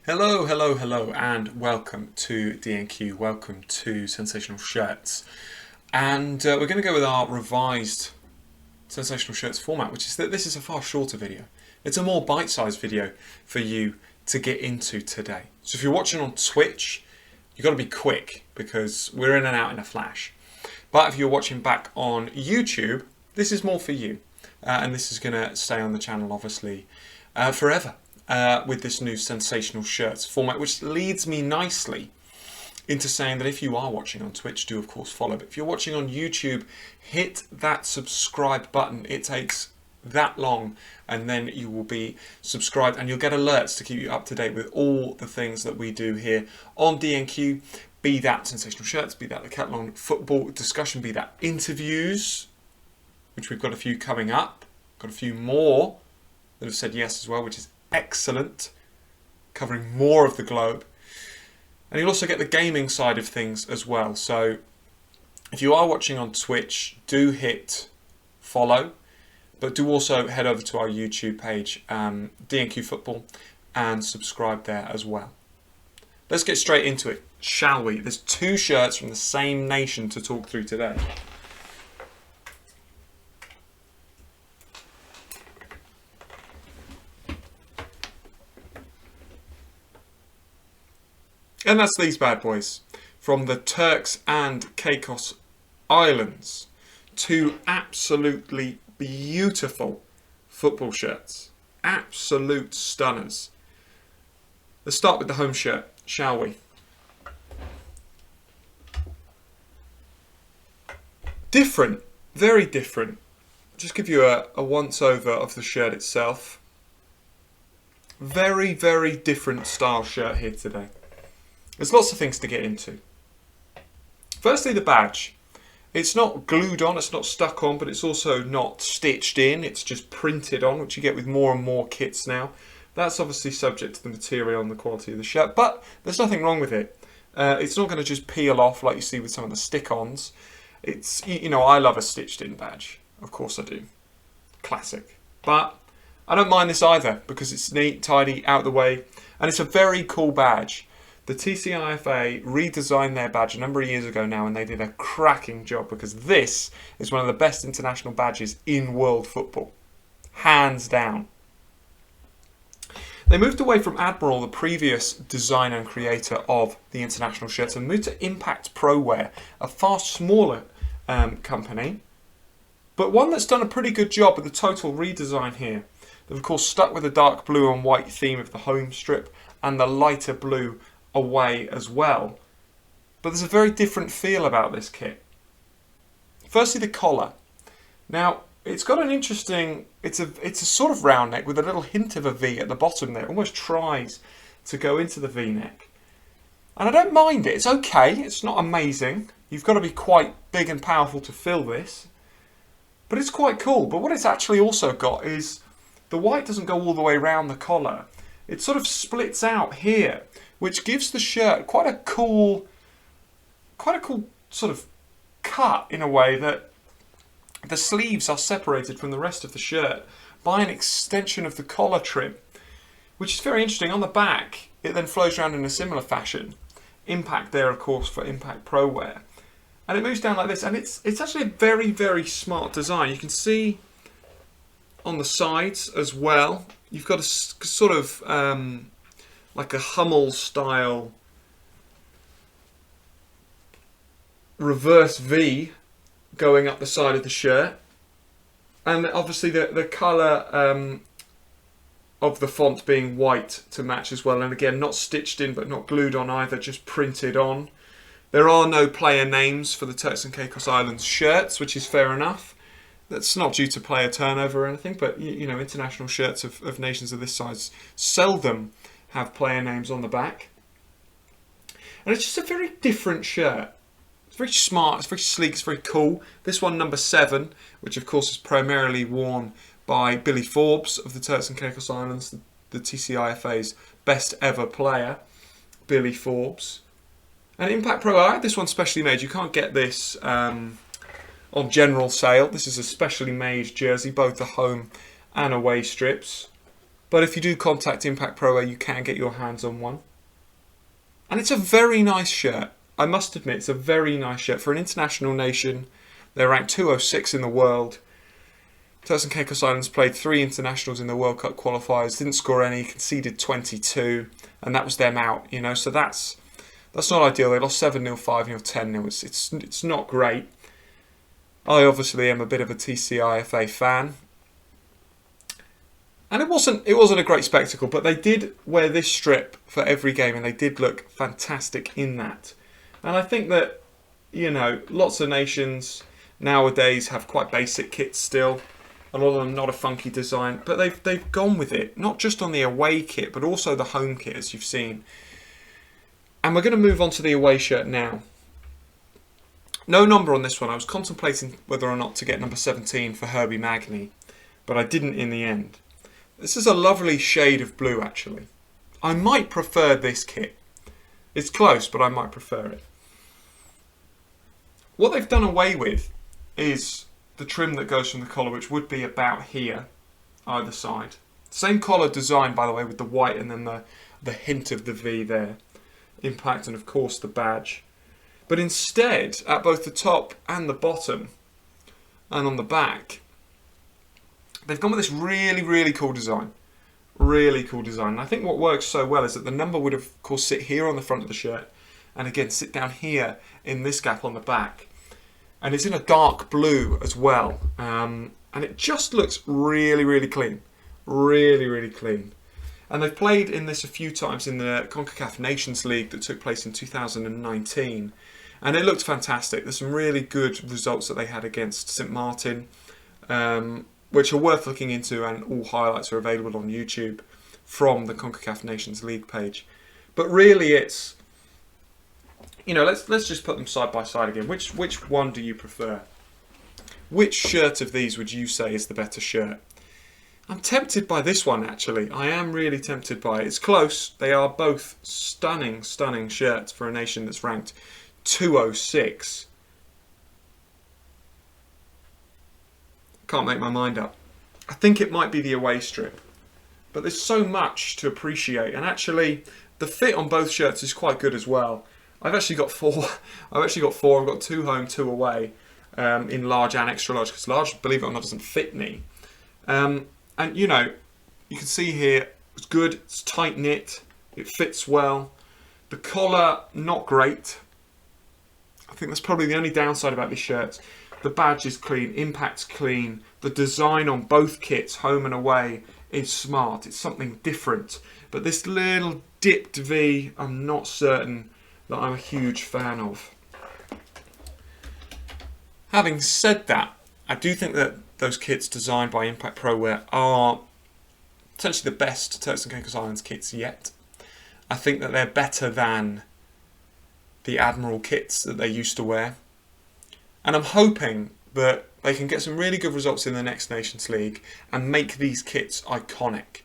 Hello, hello, hello, and welcome to D&Q. Welcome to Sensational Shirts. And we're going to go with our revised Sensational Shirts format, which is that this is a far shorter video. It's a more bite-sized video for you to get into today. So if you're watching on Twitch, you've got to be quick because we're in and out in a flash. But if you're watching back on YouTube, this is more for you. And this is going to stay on the channel, obviously, forever. With this new Sensational Shirts format, which leads me nicely into saying that if you are watching on Twitch, do of course follow. But if you're watching on YouTube, hit that subscribe button. It takes that long and then you will be subscribed and you'll get alerts to keep you up to date with all the things that we do here on D&Q, be that Sensational Shirts, be that the Catalan football discussion, be that interviews, which we've got a few coming up, got a few more that have said yes as well, which is excellent, covering more of the globe. And you'll also get the gaming side of things as well. So if you are watching on Twitch, do hit follow, but do also head over to our YouTube page, D&Q Football, and subscribe there as well. Let's get straight into it, shall we? There's two shirts from the same nation to talk through today. And that's these bad boys from the Turks and Caicos Islands. Two absolutely beautiful football shirts. Absolute stunners. Let's start with the home shirt, shall we? Different, very different. Just give you a once over of the shirt itself. Very, very different style shirt here today. There's lots of things to get into. Firstly, the badge. It's not glued on, it's not stuck on, but it's also not stitched in. It's just printed on, which you get with more and more kits now. That's obviously subject to the material and the quality of the shirt, but there's nothing wrong with it. It's not going to just peel off like you see with some of the stick-ons. It's, you know, I love a stitched-in badge. Of course I do. Classic. But I don't mind this either because it's neat, tidy, out of the way, and it's a very cool badge. The TCIFA redesigned their badge a number of years ago now and they did a cracking job because this is one of the best international badges in world football. Hands down. They moved away from Admiral, the previous designer and creator of the international shirts, and moved to Impact Prowear, a far smaller company, but one that's done a pretty good job with the total redesign here. They've of course stuck with the dark blue and white theme of the home strip and the lighter blue away as well. But there's a very different feel about this kit. Firstly, the collar. Now, it's got an interesting, it's a sort of round neck with a little hint of a V at the bottom there. It almost tries to go into the V-neck. And I don't mind it. It's okay. It's not amazing. You've got to be quite big and powerful to fill this. But it's quite cool. But what it's actually also got is the white doesn't go all the way around the collar. It sort of splits out here, which gives the shirt quite a cool sort of cut in a way that the sleeves are separated from the rest of the shirt by an extension of the collar trim, which is very interesting. On the back, it then flows around in a similar fashion. Impact there, of course, for Impact Prowear. And it moves down like this, and it's actually a very, very smart design. You can see on the sides as well, you've got a sort of like a Hummel style reverse V going up the side of the shirt, and obviously the colour of the font being white to match as well, and again not stitched in but not glued on either, just printed on. There are no player names for the Turks and Caicos Islands shirts, which is fair enough. That's not due to player turnover or anything, but you know, international shirts of nations of this size seldom have player names on the back. And it's just a very different shirt. It's very smart, it's very sleek, it's very cool. This one, number 7, which of course is primarily worn by Billy Forbes of the Turks and Caicos Islands, the TCIFA's best ever player, Billy Forbes. And Impact Pro, I had this one specially made. You can't get this on general sale. This is a specially made jersey, both the home and away strips. But if you do contact Impact Prowear, you can get your hands on one. And it's a very nice shirt. I must admit, it's a very nice shirt. For an international nation, they're ranked 206 in the world. Turks and Caicos Islands played 3 internationals in the World Cup Qualifiers, didn't score any, conceded 22, and that was them out, you know, so that's not ideal. They lost 7-0, 5-0, 10-0. It's not great. I obviously am a bit of a TCIFA fan. And it wasn't a great spectacle, but they did wear this strip for every game, and they did look fantastic in that. And I think that, you know, lots of nations nowadays have quite basic kits still. A lot of them not a funky design, but they've gone with it, not just on the away kit, but also the home kit, as you've seen. And we're going to move on to the away shirt now. No number on this one. I was contemplating whether or not to get number 17 for Herbie Magny, but I didn't in the end. This is a lovely shade of blue, actually. I might prefer this kit. It's close, but I might prefer it. What they've done away with is the trim that goes from the collar, which would be about here, either side. Same collar design, by the way, with the white and then the hint of the V there. Impact and, of course, the badge. But instead, at both the top and the bottom, and on the back, they've gone with this really, really cool design. Really cool design. And I think what works so well is that the number would, of course, sit here on the front of the shirt, and again, sit down here in this gap on the back. And it's in a dark blue as well. And it just looks really, really clean. Really, really clean. And they've played in this a few times in the CONCACAF Nations League that took place in 2019. And it looked fantastic. There's some really good results that they had against St Martin, which are worth looking into, and all highlights are available on YouTube from the CONCACAF Nations League page. But really it's, you know, let's just put them side by side again. Which one do you prefer? Which shirt of these would you say is the better shirt? I'm tempted by this one, actually. I am really tempted by it. It's close. They are both stunning, stunning shirts for a nation that's ranked 206. Can't make my mind up. I think it might be the away strip. But there's so much to appreciate. And actually, the fit on both shirts is quite good as well. I've actually got 4. I've got 2 home, 2 away, in large and extra large, because large, believe it or not, doesn't fit me. And you know, you can see here, it's good, it's tight knit, it fits well. The collar, not great. I think that's probably the only downside about these shirts. The badge is clean, Impact's clean. The design on both kits, home and away, is smart. It's something different. But this little dipped V, I'm not certain that I'm a huge fan of. Having said that, I do think that those kits designed by Impact Prowear are potentially the best Turks and Caicos Islands kits yet. I think that they're better than the Admiral kits that they used to wear. And I'm hoping that they can get some really good results in the next Nations League and make these kits iconic.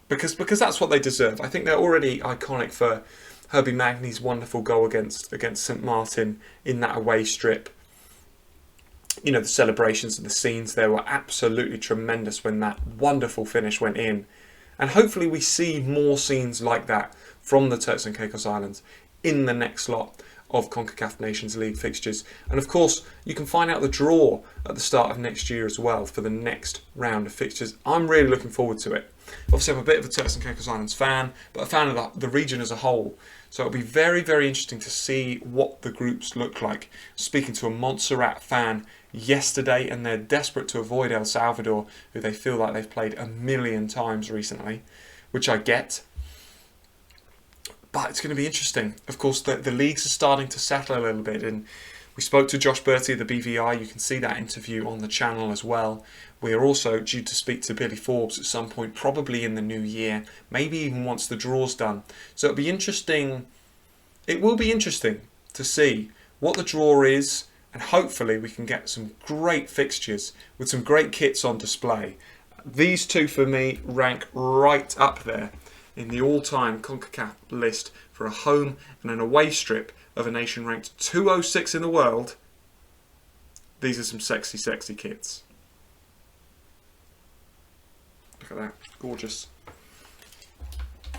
Because that's what they deserve. I think they're already iconic for Herbie Magny's wonderful goal against St Martin in that away strip. You know, the celebrations and the scenes there were absolutely tremendous when that wonderful finish went in. And hopefully we see more scenes like that from the Turks and Caicos Islands in the next lot of CONCACAF Nations League fixtures. And of course, you can find out the draw at the start of next year as well for the next round of fixtures. I'm really looking forward to it. Obviously, I'm a bit of a Turks and Caicos Islands fan, but a fan of the region as a whole. So it'll be very, very interesting to see what the groups look like. Speaking to a Montserrat fan yesterday, and they're desperate to avoid El Salvador, who they feel like they've played 1,000,000 times recently, which I get. But it's going to be interesting. Of course, the leagues are starting to settle a little bit, and we spoke to Josh Bertie of the BVI. You can see that interview on the channel as well. We are also due to speak to Billy Forbes at some point, probably in the new year, maybe even once the draw's done. So it'll be interesting. It will be interesting to see what the draw is, and hopefully we can get some great fixtures with some great kits on display. These two for me rank right up there in the all-time CONCACAF list for a home and an away strip of a nation ranked 206 in the world. These are some sexy, sexy kits. Look at that. Gorgeous.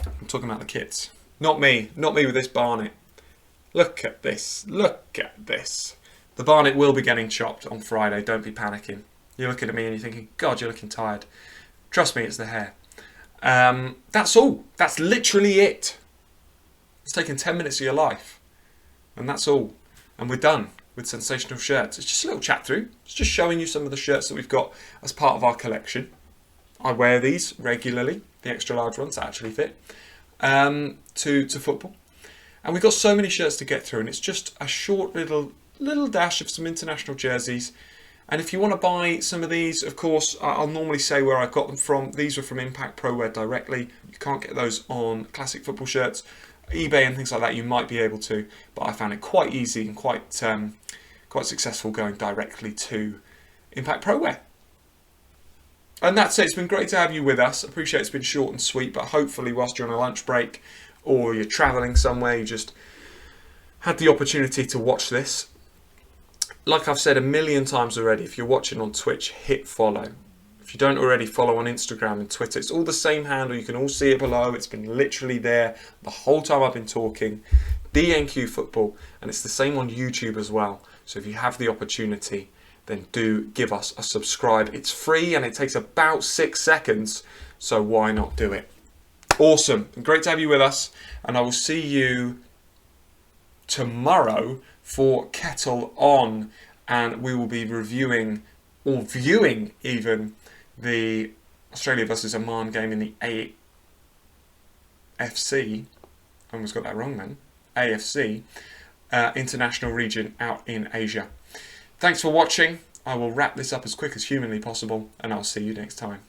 I'm talking about the kits. Not me. Not me with this Barnet. Look at this. Look at this. The Barnet will be getting chopped on Friday. Don't be panicking. You're looking at me and you're thinking, God, you're looking tired. Trust me, it's the hair. That's all. That's literally it. It's taken 10 minutes of your life. And that's all. And we're done with Sensational Shirts. It's just a little chat through. It's just showing you some of the shirts that we've got as part of our collection. I wear these regularly, the extra large ones that actually fit, to football. And we've got so many shirts to get through, and it's just a short little dash of some international jerseys. And if you want to buy some of these, of course, I'll normally say where I got them from. These were from Impact Prowear directly. You can't get those on classic football shirts. eBay and things like that, you might be able to, but I found it quite easy and quite successful going directly to Impact Prowear. And that's it. It's been great to have you with us. I appreciate it's been short and sweet, but hopefully whilst you're on a lunch break or you're travelling somewhere, you just had the opportunity to watch this. Like I've said a million times already, if you're watching on Twitch, hit follow. If you don't already follow on Instagram and Twitter, it's all the same handle. You can all see it below. It's been literally there the whole time I've been talking. DNQ Football, and it's the same on YouTube as well. So if you have the opportunity, then do give us a subscribe. It's free and it takes about 6 seconds, so why not do it? Awesome. Great to have you with us, and I will see you tomorrow for Kettle On, and we will be reviewing or viewing even the Australia versus Oman game in the AFC. I almost got that wrong then. AFC international region out in Asia. Thanks for watching. I will wrap this up as quick as humanly possible, and I'll see you next time.